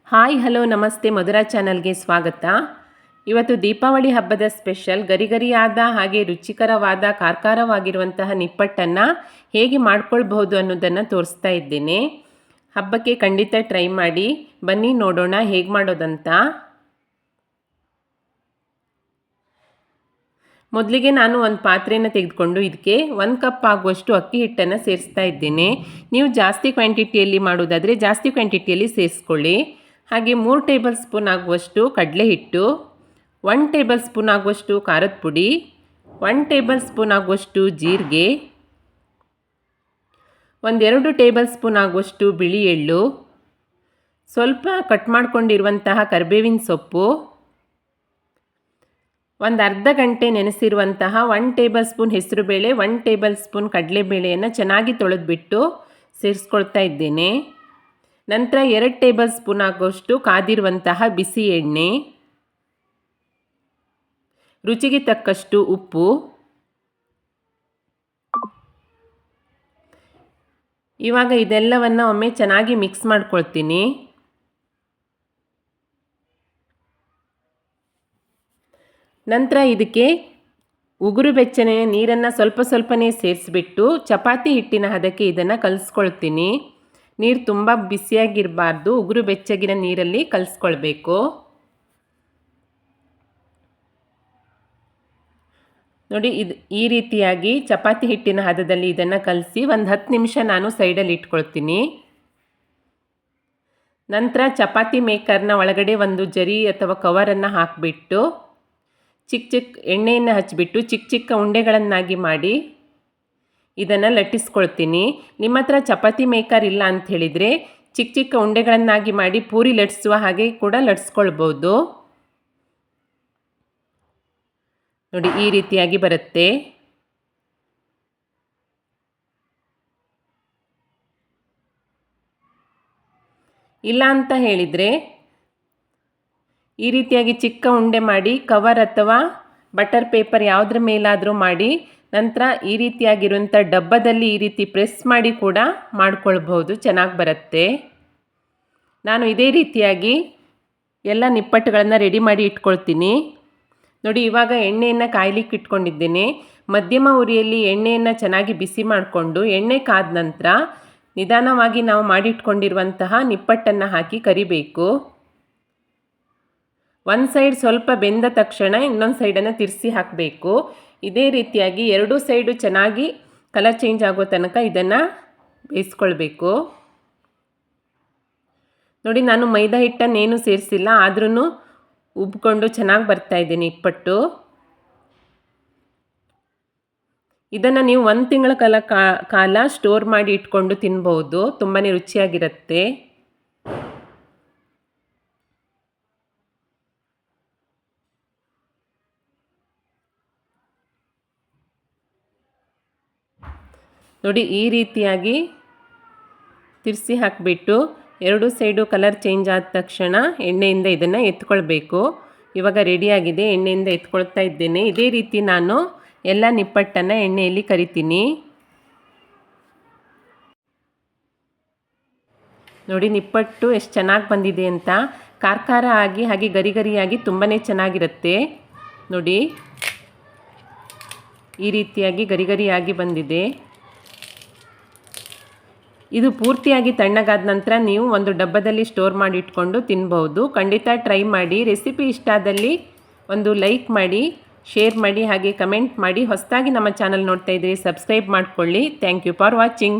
Hi hello ನಮಸ್ತೆ ಮಧುರಾ ಚಾನಲ್ಗೆ ಸ್ವಾಗತ. ಇವತ್ತು ದೀಪಾವಳಿ ಹಬ್ಬದ ಸ್ಪೆಷಲ್ ಗರಿಗರಿಯಾದ ಹಾಗೆ ರುಚಿಕರವಾದ ಕಾರ್ಕಾರವಾಗಿರುವಂತಹ ನಿಪ್ಪಟ್ಟನ್ನು ಹೇಗೆ ಮಾಡ್ಕೊಳ್ಬಹುದು ಅನ್ನೋದನ್ನು ತೋರಿಸ್ತಾ ಇದ್ದೇನೆ. ಹಬ್ಬಕ್ಕೆ ಖಂಡಿತ ಟ್ರೈ ಮಾಡಿ. ಬನ್ನಿ ನೋಡೋಣ ಹೇಗೆ ಮಾಡೋದಂತ. ಮೊದಲಿಗೆ ನಾನು ಒಂದು ಪಾತ್ರೆಯನ್ನು ತೆಗೆದುಕೊಂಡು ಇದಕ್ಕೆ 1 ಕಪ್ ಆಗುವಷ್ಟು ಅಕ್ಕಿ ಹಿಟ್ಟನ್ನು ಸೇರಿಸ್ತಾ ಇದ್ದೇನೆ. ನೀವು ಜಾಸ್ತಿ ಕ್ವಾಂಟಿಟಿಯಲ್ಲಿ ಮಾಡೋದಾದರೆ ಜಾಸ್ತಿ ಕ್ವಾಂಟಿಟಿಯಲ್ಲಿ ಸೇರಿಸ್ಕೊಳ್ಳಿ. ಹಾಗೆ 3 ಟೇಬಲ್ ಸ್ಪೂನ್ ಆಗುವಷ್ಟು ಕಡಲೆ ಹಿಟ್ಟು, 1 ಟೇಬಲ್ ಸ್ಪೂನ್ ಆಗುವಷ್ಟು ಖಾರದ ಪುಡಿ, 1 ಟೇಬಲ್ ಸ್ಪೂನ್ ಆಗುವಷ್ಟು ಜೀರಿಗೆ, 1-2 ಟೇಬಲ್ ಸ್ಪೂನ್ ಆಗುವಷ್ಟು ಬಿಳಿ ಎಳ್ಳು, ಸ್ವಲ್ಪ ಕಟ್ ಮಾಡ್ಕೊಂಡಿರುವಂತಹ ಕರಿಬೇವಿನ ಸೊಪ್ಪು, ಒಂದು ಅರ್ಧ ಗಂಟೆ ನೆನೆಸಿರುವಂತಹ 1 ಟೇಬಲ್ ಸ್ಪೂನ್ ಹೆಸರುಬೇಳೆ, 1 ಟೇಬಲ್ ಸ್ಪೂನ್ ಕಡಲೆಬೇಳೆಯನ್ನು ಚೆನ್ನಾಗಿ ತೊಳೆದ್ಬಿಟ್ಟು ಸೇರಿಸ್ಕೊಳ್ತಾ ಇದ್ದೇನೆ. ನಂತರ 2 ಟೇಬಲ್ ಸ್ಪೂನ್ ಆಗುವಷ್ಟು ಕಾದಿರುವಂತಹ ಬಿಸಿ ಎಣ್ಣೆ, ರುಚಿಗೆ ತಕ್ಕಷ್ಟು ಉಪ್ಪು. ಇವಾಗ ಇದೆಲ್ಲವನ್ನು ಒಮ್ಮೆ ಚೆನ್ನಾಗಿ ಮಿಕ್ಸ್ ಮಾಡ್ಕೊಳ್ತೀನಿ. ನಂತರ ಇದಕ್ಕೆ ಉಗುರು ಬೆಚ್ಚನೆಯ ನೀರನ್ನು ಸ್ವಲ್ಪ ಸ್ವಲ್ಪನೇ ಸೇರಿಸ್ಬಿಟ್ಟು ಚಪಾತಿ ಹಿಟ್ಟಿನ ಹದಕ್ಕೆ ಇದನ್ನು ಕಲಿಸ್ಕೊಳ್ತೀನಿ. ನೀರು ತುಂಬ ಬಿಸಿಯಾಗಿರಬಾರ್ದು, ಉಗುರು ಬೆಚ್ಚಗಿನ ನೀರಲ್ಲಿ ಕಲಿಸ್ಕೊಳ್ಬೇಕು. ನೋಡಿ, ಈ ರೀತಿಯಾಗಿ ಚಪಾತಿ ಹಿಟ್ಟಿನ ಹದದಲ್ಲಿ ಇದನ್ನು ಕಲಸಿ ಒಂದು 10 ನಿಮಿಷ ನಾನು ಸೈಡಲ್ಲಿ ಇಟ್ಕೊಳ್ತೀನಿ. ನಂತರ ಚಪಾತಿ ಮೇಕರ್ನ ಒಳಗಡೆ ಒಂದು ಜರಿ ಅಥವಾ ಕವರನ್ನು ಹಾಕಿಬಿಟ್ಟು ಚಿಕ್ಕ ಎಣ್ಣೆಯನ್ನು ಹಚ್ಚಿಬಿಟ್ಟು ಚಿಕ್ಕ ಉಂಡೆಗಳನ್ನಾಗಿ ಮಾಡಿ ಇದನ್ನು ಲಟ್ಟಿಸ್ಕೊಳ್ತೀನಿ. ನಿಮ್ಮ ಹತ್ರ ಚಪಾತಿ ಮೇಕರ್ ಇಲ್ಲ ಅಂತ ಹೇಳಿದರೆ ಚಿಕ್ಕ ಉಂಡೆಗಳನ್ನಾಗಿ ಮಾಡಿ ಪೂರಿ ಲಟ್ಟಿಸುವ ಹಾಗೆ ಕೂಡ ಲಟ್ಟಿಸ್ಕೊಳ್ಬೋದು. ನೋಡಿ, ಈ ರೀತಿಯಾಗಿ ಬರುತ್ತೆ. ಇಲ್ಲ ಅಂತ ಹೇಳಿದರೆ ಈ ರೀತಿಯಾಗಿ ಚಿಕ್ಕ ಉಂಡೆ ಮಾಡಿ ಕವರ್ ಅಥವಾ ಬಟರ್ ಪೇಪರ್ ಯಾವುದ್ರ ಮೇಲಾದರೂ ಮಾಡಿ ನಂತರ ಈ ರೀತಿಯಾಗಿರುವಂಥ ಡಬ್ಬದಲ್ಲಿ ಈ ರೀತಿ ಪ್ರೆಸ್ ಮಾಡಿ ಕೂಡ ಮಾಡ್ಕೊಳ್ಬಹುದು, ಚೆನ್ನಾಗಿ ಬರುತ್ತೆ. ನಾನು ಇದೇ ರೀತಿಯಾಗಿ ಎಲ್ಲ ನಿಪ್ಪಟ್ಟುಗಳನ್ನು ರೆಡಿ ಮಾಡಿ ಇಟ್ಕೊಳ್ತೀನಿ. ನೋಡಿ, ಇವಾಗ ಎಣ್ಣೆಯನ್ನು ಕಾಯ್ಲಿಕ್ಕೆ ಇಟ್ಕೊಂಡಿದ್ದೇನೆ. ಮಧ್ಯಮ ಉರಿಯಲ್ಲಿ ಎಣ್ಣೆಯನ್ನು ಚೆನ್ನಾಗಿ ಬಿಸಿ ಮಾಡಿಕೊಂಡು ಎಣ್ಣೆ ಕಾದ ನಂತರ ನಿಧಾನವಾಗಿ ನಾವು ಮಾಡಿಟ್ಕೊಂಡಿರುವಂತಹ ನಿಪ್ಪಟ್ಟನ್ನು ಹಾಕಿ ಕರಿಬೇಕು. ಒಂದು ಸೈಡ್ ಸ್ವಲ್ಪ ಬೆಂದ ತಕ್ಷಣ ಇನ್ನೊಂದು ಸೈಡನ್ನು ತಿರ್ಸಿ ಹಾಕಬೇಕು. ಇದೇ ರೀತಿಯಾಗಿ 2 ಸೈಡು ಚೆನ್ನಾಗಿ ಕಲರ್ ಚೇಂಜ್ ಆಗೋ ತನಕ ಇದನ್ನು ಬೇಯಿಸ್ಕೊಳ್ಬೇಕು. ನೋಡಿ, ನಾನು ಮೈದಾ ಹಿಟ್ಟನ್ನೇನು ಸೇರಿಸಿಲ್ಲ, ಆದ್ರೂ ಉಬ್ಕೊಂಡು ಚೆನ್ನಾಗಿ ಬರ್ತಾ ಇದೆ ನಿಪ್ಪಟ್ಟು. ಇದನ್ನು ನೀವು 1 ತಿಂಗಳ ಕಾಲ ಸ್ಟೋರ್ ಮಾಡಿ ಇಟ್ಕೊಂಡು ತಿನ್ಬೋದು, ತುಂಬಾ ರುಚಿಯಾಗಿರುತ್ತೆ. ನೋಡಿ, ಈ ರೀತಿಯಾಗಿ ತಿರ್ಸಿ ಹಾಕಿಬಿಟ್ಟು 2 ಸೈಡು ಕಲರ್ ಚೇಂಜ್ ಆದ ತಕ್ಷಣ ಎಣ್ಣೆಯಿಂದ ಇದನ್ನು ಎತ್ಕೊಳ್ಬೇಕು. ಇವಾಗ ರೆಡಿಯಾಗಿದೆ, ಎಣ್ಣೆಯಿಂದ ಎತ್ಕೊಳ್ತಾ ಇದ್ದೇನೆ. ಇದೇ ರೀತಿ ನಾನು ಎಲ್ಲ ನಿಪ್ಪಟ್ಟನ್ನು ಎಣ್ಣೆಯಲ್ಲಿ ಕರಿತೀನಿ. ನೋಡಿ, ನಿಪ್ಪಟ್ಟು ಎಷ್ಟು ಚೆನ್ನಾಗಿ ಬಂದಿದೆ ಅಂತ. ಖಾರ ಆಗಿ ಹಾಗೆ ಗರಿಗರಿಯಾಗಿ ತುಂಬಾ ಚೆನ್ನಾಗಿರುತ್ತೆ. ನೋಡಿ, ಈ ರೀತಿಯಾಗಿ ಗರಿಗರಿಯಾಗಿ ಬಂದಿದೆ. ಇದು ಪೂರ್ತಿಯಾಗಿ ತಣ್ಣಗಾದ ನಂತರ ನೀವು ಒಂದು ಡಬ್ಬದಲ್ಲಿ ಸ್ಟೋರ್ ಮಾಡಿ ಇಟ್ಕೊಂಡು ತಿನ್ಬಹುದು. ಖಂಡಿತ ಟ್ರೈ ಮಾಡಿ. ರೆಸಿಪಿ ಇಷ್ಟ ಆದಲ್ಲಿ ಒಂದು ಲೈಕ್ ಮಾಡಿ, ಶೇರ್ ಮಾಡಿ, ಹಾಗೆ ಕಮೆಂಟ್ ಮಾಡಿ. ಹೊಸದಾಗಿ ನಮ್ಮ ಚಾನಲ್ ನೋಡ್ತಾ ಇದ್ದರೆ ಸಬ್ಸ್ಕ್ರೈಬ್ ಮಾಡಿಕೊಳ್ಳಿ. Thank you for watching.